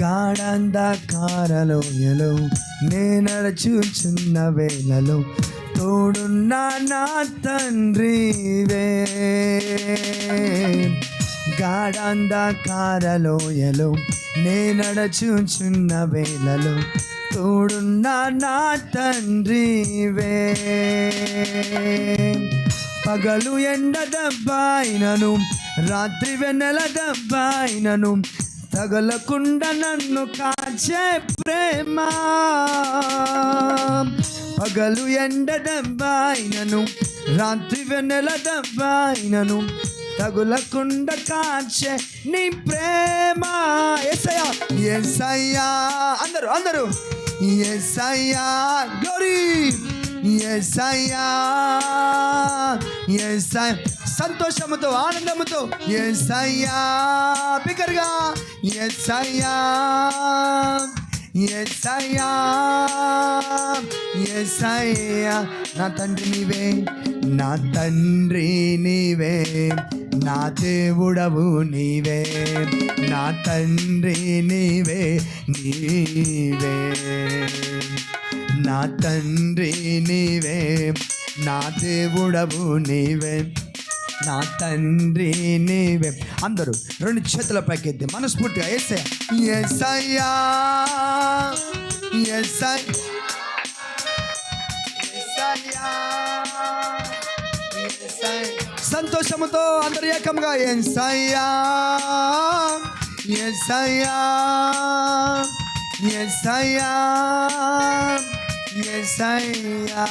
గాఢంధకారలోయలో నే నడుచుచున్న వేళలో తోడున్న నా తండ్రివే. గాఢంధకారలోయలో నే నడుచుచున్న వేళలో తోడున్న నా తండ్రివే. పగలు ఎండ దెబ్బైనను రాత్రి వెన్నెల దెబ్బైనను తగలకుండా నన్ను కాచే ప్రేమ. పగలు ఎండ దెబ్బైనను రాత్రి వెన్నెల దెబ్బైనను తగులకుండా కాచే నీ ప్రేమ. యేసయ్యా యేసయ్యా అందరూ యేసయ్యా గ్లోరీ. యేసయ్యా యేసయ్యా సంతోషముతో ఆనందముతో యేసయ్యా బిగ్గరగా యేసయ్యా యేసయ్యా యేసయ్యా. నా తండ్రి నీవే, నా తండ్రి నీవే, నా దేవుడవు నీవే, నా తండ్రి నీవే నీవే. నా తండ్రి నీవే, నా దేవుడవు నీవే, నా తండ్రి నీవే. అందరూ రెండు చేతుల పైకెత్తి మనస్ఫూర్తిగా యేసయ్యా యేసయ్యా యేసయ్యా యేసయ్యా. సంతోషముతో అందరూ ఏకంగా యేసయ్యా యేసయ్యా యేసయ్యా యేసయ్యా.